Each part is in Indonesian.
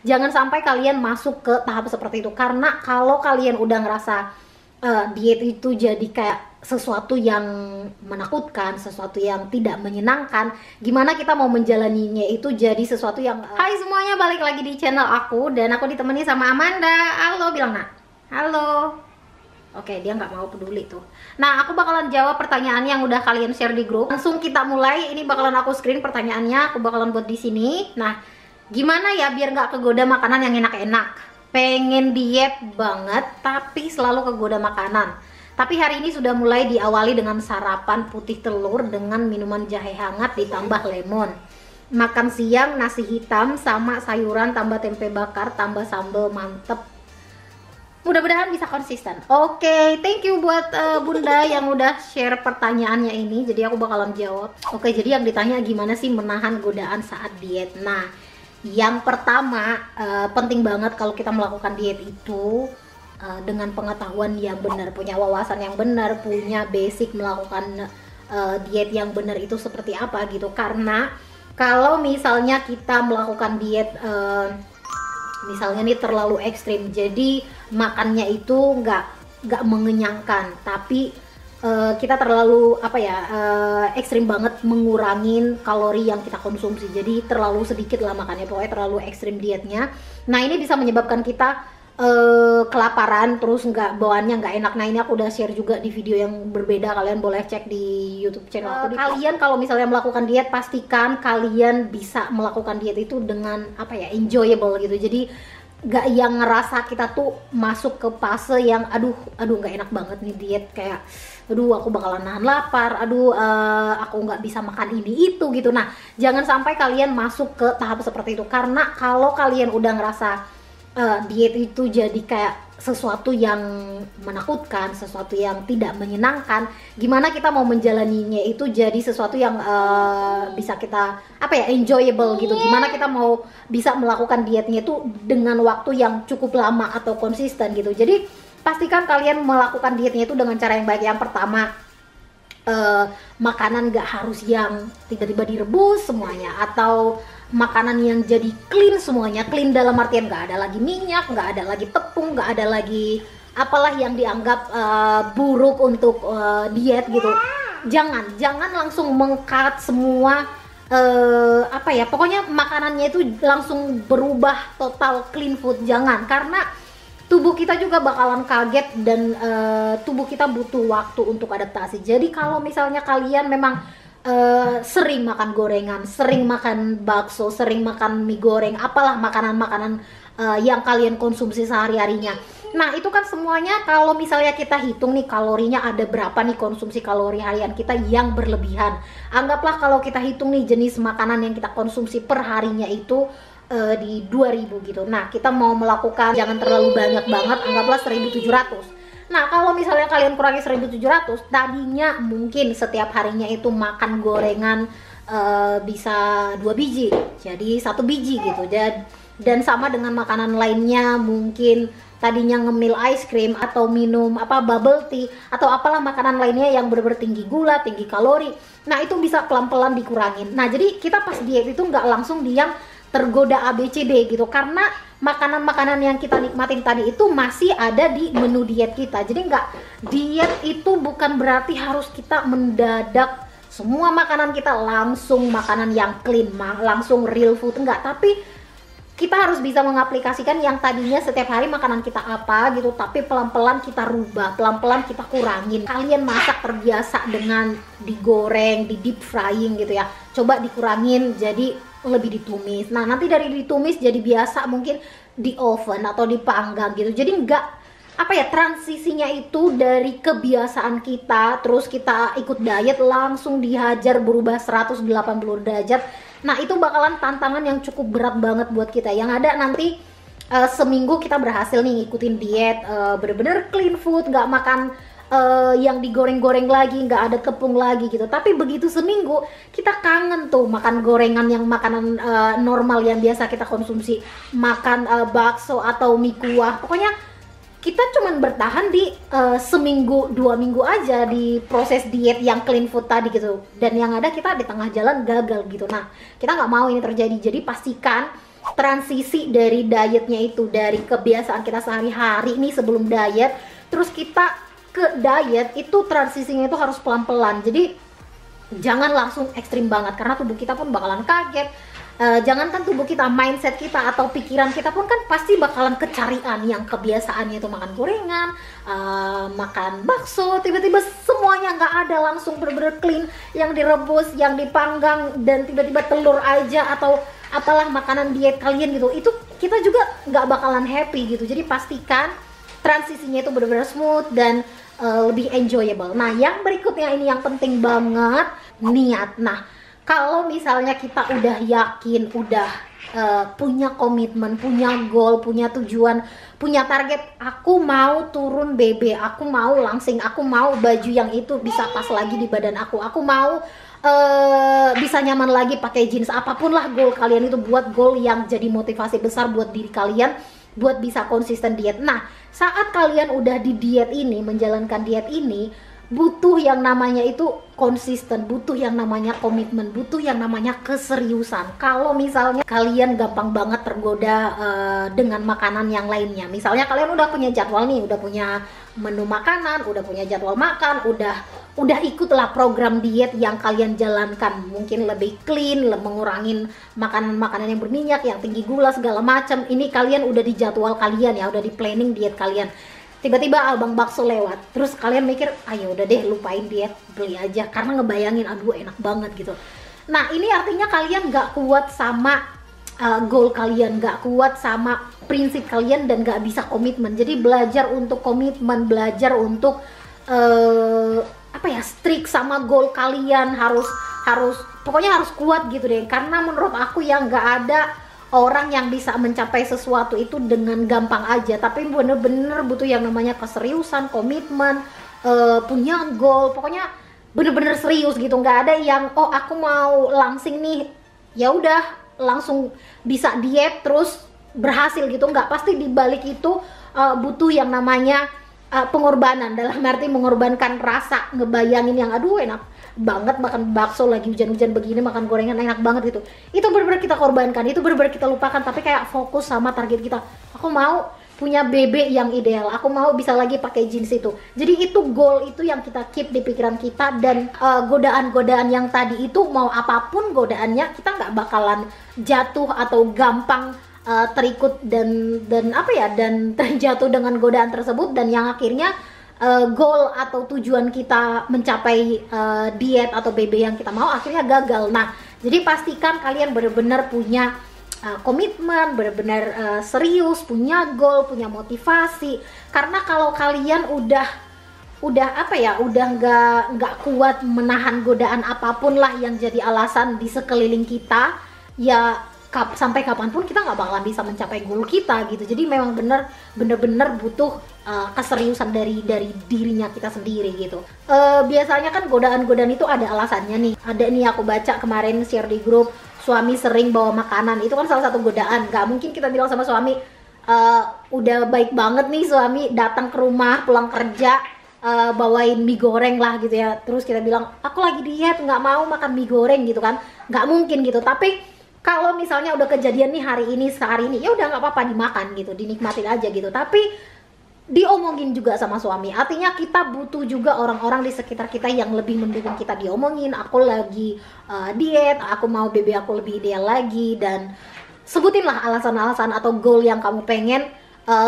jangan sampai kalian masuk ke tahap seperti itu, karena kalau kalian udah ngerasa diet itu jadi kayak sesuatu yang menakutkan, sesuatu yang tidak menyenangkan, gimana kita mau menjalaninya itu jadi sesuatu yang Hai semuanya, balik lagi di channel aku, dan aku ditemani sama Amanda. Halo, bilang nak. Halo. Oke, dia nggak mau peduli tuh. Nah, aku bakalan jawab pertanyaan yang udah kalian share di grup. Langsung kita mulai. Ini bakalan aku screen pertanyaannya, aku bakalan buat di sini. Nah, gimana ya biar nggak kegoda makanan yang enak-enak? Pengen diet banget, tapi selalu kegoda makanan. Tapi hari ini sudah mulai diawali dengan sarapan putih telur dengan minuman jahe hangat ditambah lemon. Makan siang nasi hitam sama sayuran tambah tempe bakar tambah sambal, mantep. Mudah-mudahan bisa konsisten. Oke, thank you buat Bunda yang udah share pertanyaannya ini. Jadi aku bakalan jawab. Oke, jadi yang ditanya gimana sih menahan godaan saat diet. Nah, yang pertama penting banget kalau kita melakukan diet itu dengan pengetahuan yang benar, punya wawasan yang benar, punya basic melakukan diet yang benar itu seperti apa gitu. Karena kalau misalnya kita melakukan diet misalnya nih terlalu ekstrim, jadi makannya itu nggak mengenyangkan, tapi kita terlalu ekstrim banget mengurangin kalori yang kita konsumsi, jadi terlalu sedikit lah makannya, pokoknya terlalu ekstrim dietnya. Nah, ini bisa menyebabkan kita kelaparan, terus bawaannya nggak enak. Nah, ini aku udah share juga di video yang berbeda, kalian boleh cek di YouTube channel aku. Kalian kalau misalnya melakukan diet, pastikan kalian bisa melakukan diet itu dengan enjoyable gitu. Jadi nggak yang ngerasa kita tuh masuk ke fase yang aduh nggak enak banget nih diet, kayak aduh aku bakalan nahan lapar, aku nggak bisa makan ini itu gitu. Nah, jangan sampai kalian masuk ke tahap seperti itu, karena kalau kalian udah ngerasa diet itu jadi kayak sesuatu yang menakutkan, sesuatu yang tidak menyenangkan, gimana kita mau menjalaninya itu jadi sesuatu yang bisa kita enjoyable gitu. Gimana kita mau bisa melakukan dietnya itu dengan waktu yang cukup lama atau konsisten gitu. Jadi pastikan kalian melakukan dietnya itu dengan cara yang baik. Yang pertama, makanan gak harus yang tiba-tiba direbus semuanya, atau makanan yang jadi clean semuanya. Clean dalam artian gak ada lagi minyak, gak ada lagi tepung, gak ada lagi apalah yang dianggap buruk untuk diet gitu. Jangan langsung meng-cut semua pokoknya makanannya itu langsung berubah total clean food. Jangan, karena tubuh kita juga bakalan kaget, dan tubuh kita butuh waktu untuk adaptasi. Jadi kalau misalnya kalian memang sering makan gorengan, sering makan bakso, sering makan mie goreng, apalah makanan-makanan yang kalian konsumsi sehari-harinya. Nah, itu kan semuanya kalau misalnya kita hitung nih kalorinya ada berapa nih konsumsi kalori harian kita yang berlebihan. Anggaplah kalau kita hitung nih jenis makanan yang kita konsumsi per harinya itu di 2000 gitu. Nah, kita mau melakukan jangan terlalu banyak banget, anggaplah 1700. Nah, kalau misalnya kalian kurangi 1700, tadinya mungkin setiap harinya itu makan gorengan bisa 2 biji, jadi 1 biji gitu. Dan sama dengan makanan lainnya, mungkin tadinya ngemil ice cream atau minum bubble tea atau apalah makanan lainnya yang bener-bener tinggi gula, tinggi kalori. Nah, itu bisa pelan-pelan dikurangin. Nah, jadi kita pas diet itu nggak langsung yang tergoda ABCD gitu, karena makanan-makanan yang kita nikmatin tadi itu masih ada di menu diet kita. Jadi diet itu bukan berarti harus kita mendadak semua makanan kita langsung makanan yang clean, langsung real food, enggak. Tapi kita harus bisa mengaplikasikan yang tadinya setiap hari makanan kita apa gitu, tapi pelan-pelan kita rubah, pelan-pelan kita kurangin. Kalian masak terbiasa dengan digoreng, di deep frying gitu ya, coba dikurangin jadi lebih ditumis. Nah, nanti dari ditumis jadi biasa mungkin di oven atau dipanggang gitu. Jadi transisinya itu dari kebiasaan kita, terus kita ikut diet langsung dihajar berubah 180 derajat. Nah, itu bakalan tantangan yang cukup berat banget buat kita. Yang ada nanti seminggu kita berhasil nih ngikutin diet bener-bener clean food, nggak makan yang digoreng-goreng lagi, nggak ada tepung lagi gitu. Tapi begitu seminggu kita kangen tuh makan gorengan, yang makanan normal yang biasa kita konsumsi, makan bakso atau mie kuah. Pokoknya kita cuman bertahan di seminggu 2 minggu aja di proses diet yang clean food tadi gitu, dan yang ada kita di tengah jalan gagal gitu. Nah, kita nggak mau ini terjadi. Jadi pastikan transisi dari dietnya itu, dari kebiasaan kita sehari-hari nih sebelum diet, terus kita ke diet, itu transisinya itu harus pelan-pelan. Jadi jangan langsung ekstrim banget, karena tubuh kita pun bakalan kaget. Jangankan tubuh kita, mindset kita atau pikiran kita pun kan pasti bakalan kecarian yang kebiasaannya itu makan gorengan, makan bakso, tiba-tiba semuanya nggak ada, langsung bener-bener clean, yang direbus, yang dipanggang, dan tiba-tiba telur aja atau apalah makanan diet kalian gitu. Itu kita juga nggak bakalan happy gitu. Jadi pastikan transisinya itu benar-benar smooth dan lebih enjoyable. Nah, yang berikutnya ini yang penting banget, niat. Nah, kalau misalnya kita udah yakin, udah punya komitmen, punya goal, punya tujuan, punya target, aku mau turun BB, aku mau langsing, aku mau baju yang itu bisa pas lagi di badan aku mau bisa nyaman lagi pakai jeans, apapun lah goal kalian itu, buat goal yang jadi motivasi besar buat diri kalian, buat bisa konsisten diet. Nah, saat kalian udah di diet ini, menjalankan diet ini, butuh yang namanya itu konsisten, butuh yang namanya komitmen, butuh yang namanya keseriusan. Kalau misalnya kalian gampang banget tergoda dengan makanan yang lainnya, misalnya kalian udah punya jadwal nih, udah punya menu makanan, udah punya jadwal makan, udah ikutlah program diet yang kalian jalankan, mungkin lebih clean, mengurangin makanan-makanan yang berminyak, yang tinggi gula segala macam. Ini kalian udah di jadwal kalian ya, udah di planning diet kalian. Tiba-tiba abang bakso lewat, terus kalian mikir, ayo udah deh lupain diet, beli aja, karena ngebayangin aduh enak banget gitu. Nah, ini artinya kalian gak kuat sama goal kalian, gak kuat sama prinsip kalian, dan gak bisa komitmen. Jadi belajar untuk komitmen, belajar untuk strict sama goal kalian, harus pokoknya harus kuat gitu deh. Karena menurut aku yang gak ada orang yang bisa mencapai sesuatu itu dengan gampang aja, tapi bener-bener butuh yang namanya keseriusan, komitmen, punya goal, pokoknya bener-bener serius gitu. Nggak ada yang oh aku mau langsing nih, ya udah langsung bisa diet terus berhasil gitu. Nggak, pasti dibalik itu butuh yang namanya pengorbanan, dalam arti mengorbankan rasa, ngebayangin yang aduh enak banget makan bakso lagi hujan-hujan begini, makan gorengan enak banget gitu. Itu bener-bener kita korbankan, itu bener-bener kita lupakan, tapi kayak fokus sama target kita. Aku mau punya BB yang ideal, aku mau bisa lagi pakai jeans itu. Jadi itu goal itu yang kita keep di pikiran kita, dan godaan-godaan yang tadi itu, mau apapun godaannya, kita nggak bakalan jatuh atau gampang terikut dan terjatuh dengan godaan tersebut, dan yang akhirnya goal atau tujuan kita mencapai diet atau BB yang kita mau akhirnya gagal. Nah, jadi pastikan kalian benar-benar punya komitmen, benar-benar serius, punya goal, punya motivasi. Karena kalau kalian udah nggak kuat menahan godaan apapun lah yang jadi alasan di sekeliling kita, ya sampai kapanpun kita nggak bakalan bisa mencapai goal kita gitu. Jadi memang bener-bener butuh keseriusan dari dirinya kita sendiri gitu. Biasanya kan godaan-godaan itu ada alasannya nih. Ada nih aku baca kemarin share di grup, suami sering bawa makanan, itu kan salah satu godaan. Nggak mungkin kita bilang sama suami, udah baik banget nih suami datang ke rumah pulang kerja bawain mie goreng lah gitu ya, terus kita bilang aku lagi diet nggak mau makan mie goreng gitu kan, nggak mungkin gitu. Tapi kalau misalnya udah kejadian nih hari ini, sehari ini, ya udah nggak apa-apa dimakan gitu, dinikmatin aja gitu. Tapi diomongin juga sama suami. Artinya kita butuh juga orang-orang di sekitar kita yang lebih mendukung kita. Diomongin, aku lagi diet, aku mau BB aku lebih ideal lagi, dan sebutinlah alasan-alasan atau goal yang kamu pengen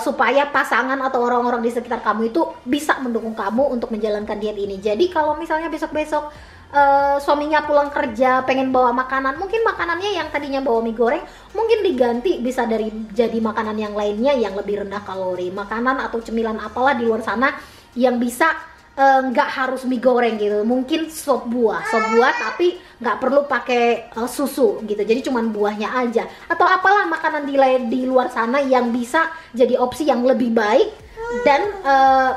supaya pasangan atau orang-orang di sekitar kamu itu bisa mendukung kamu untuk menjalankan diet ini. Jadi kalau misalnya besok-besok suaminya pulang kerja pengen bawa makanan, mungkin makanannya yang tadinya bawa mie goreng mungkin diganti bisa jadi makanan yang lainnya yang lebih rendah kalori, makanan atau cemilan apalah di luar sana yang bisa nggak harus mie goreng gitu. Mungkin sop buah tapi nggak perlu pakai susu gitu, jadi cuman buahnya aja, atau apalah makanan di luar sana yang bisa jadi opsi yang lebih baik, dan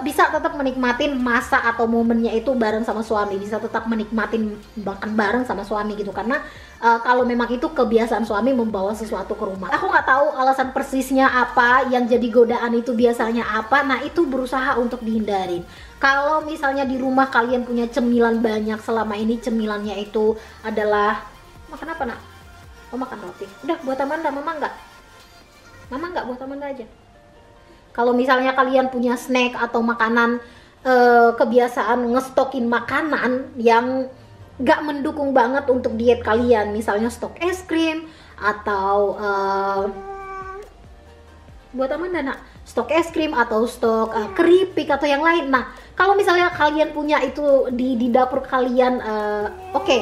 bisa tetap menikmatin masa atau momennya itu bareng sama suami, bisa tetap menikmatin makan bareng sama suami gitu. Karena kalau memang itu kebiasaan suami membawa sesuatu ke rumah, aku nggak tahu alasan persisnya apa yang jadi godaan itu biasanya apa. Nah, itu berusaha untuk dihindarin. Kalau misalnya di rumah kalian punya cemilan banyak, selama ini cemilannya itu adalah makan apa nak? Oh, makan roti. Udah buat teman dan mama nggak? Mama nggak buat Amanda aja. Kalau misalnya kalian punya snack atau makanan, kebiasaan ngestokin makanan yang nggak mendukung banget untuk diet kalian, misalnya stok es krim atau buat Amanda nak, stok es krim atau stok keripik atau yang lain. Nah, kalau misalnya kalian punya itu di dapur kalian, oke,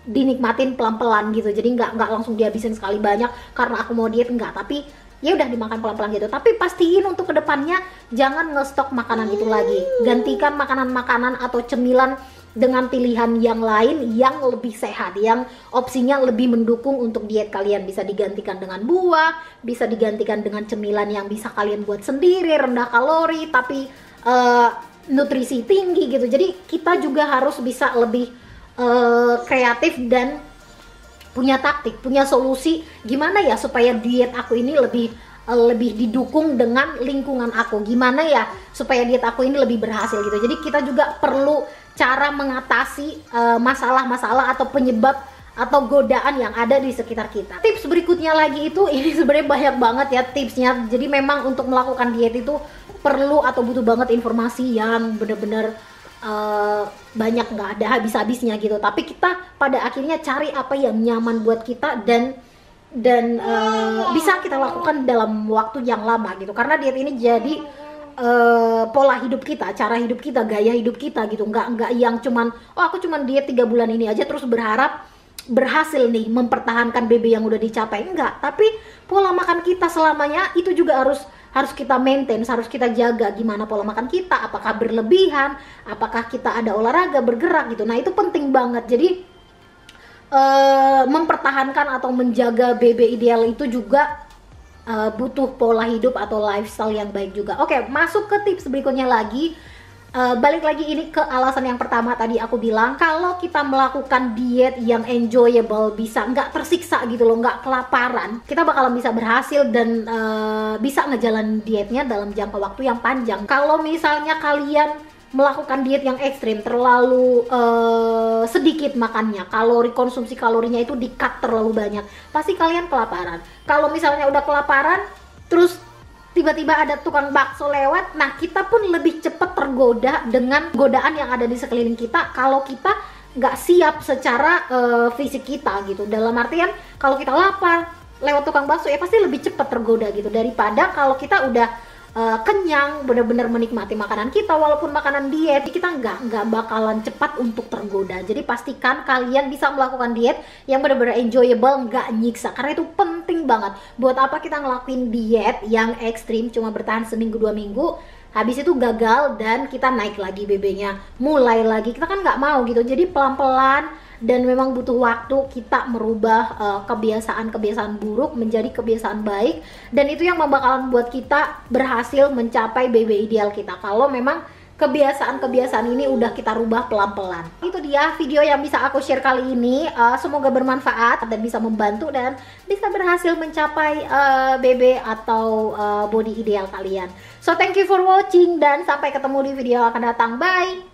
dinikmatin pelan-pelan gitu. Jadi nggak langsung dihabisin sekali banyak karena aku mau diet, enggak, tapi ya udah dimakan pelan-pelan gitu. Tapi pastiin untuk kedepannya jangan ngestok makanan itu lagi. Gantikan makanan-makanan atau cemilan dengan pilihan yang lain yang lebih sehat, yang opsinya lebih mendukung untuk diet kalian. Bisa digantikan dengan buah, bisa digantikan dengan cemilan yang bisa kalian buat sendiri, rendah kalori tapi nutrisi tinggi gitu. Jadi kita juga harus bisa lebih kreatif dan punya taktik, punya solusi gimana ya supaya diet aku ini lebih didukung dengan lingkungan aku, gimana ya supaya diet aku ini lebih berhasil gitu. Jadi kita juga perlu cara mengatasi masalah-masalah atau penyebab atau godaan yang ada di sekitar kita. Tips berikutnya lagi itu, ini sebenarnya banyak banget ya tipsnya. Jadi memang untuk melakukan diet itu perlu atau butuh banget informasi yang bener-bener banyak, nggak ada habis-habisnya gitu. Tapi kita pada akhirnya cari apa yang nyaman buat kita dan bisa kita lakukan dalam waktu yang lama gitu. Karena diet ini jadi pola hidup kita, cara hidup kita, gaya hidup kita gitu. Nggak yang cuman aku cuman diet 3 bulan ini aja terus berharap berhasil nih mempertahankan BB yang udah dicapai. Enggak, tapi pola makan kita selamanya itu juga harus kita maintain, harus kita jaga gimana pola makan kita, apakah berlebihan, apakah kita ada olahraga, bergerak gitu. Nah, itu penting banget. Jadi mempertahankan atau menjaga BB ideal itu juga butuh pola hidup atau lifestyle yang baik juga. Oke, masuk ke tips berikutnya lagi. Balik lagi ini ke alasan yang pertama tadi aku bilang, kalau kita melakukan diet yang enjoyable, bisa nggak tersiksa gitu loh, nggak kelaparan, kita bakalan bisa berhasil dan bisa ngejalanin dietnya dalam jangka waktu yang panjang. Kalau misalnya kalian melakukan diet yang ekstrim, terlalu sedikit makannya, konsumsi kalorinya itu di-cut terlalu banyak, pasti kalian kelaparan. Kalau misalnya udah kelaparan, terus tiba-tiba ada tukang bakso lewat, nah kita pun lebih cepat tergoda dengan godaan yang ada di sekeliling kita kalau kita nggak siap secara fisik kita gitu. Dalam artian kalau kita lapar lewat tukang bakso ya pasti lebih cepat tergoda gitu, daripada kalau kita udah kenyang, bener-bener menikmati makanan kita walaupun makanan diet, kita nggak bakalan cepat untuk tergoda. Jadi pastikan kalian bisa melakukan diet yang bener-bener enjoyable, nggak nyiksa, karena itu penting banget. Buat apa kita ngelakuin diet yang ekstrim cuma bertahan seminggu 2 minggu, habis itu gagal dan kita naik lagi BB-nya, mulai lagi, kita kan nggak mau gitu. Jadi pelan-pelan dan memang butuh waktu kita merubah kebiasaan-kebiasaan buruk menjadi kebiasaan baik, dan itu yang bakalan buat kita berhasil mencapai BB ideal kita kalau memang kebiasaan-kebiasaan ini udah kita rubah pelan-pelan. Itu dia video yang bisa aku share kali ini, semoga bermanfaat dan bisa membantu dan bisa berhasil mencapai BB atau body ideal kalian. So thank you for watching dan sampai ketemu di video yang akan datang. Bye.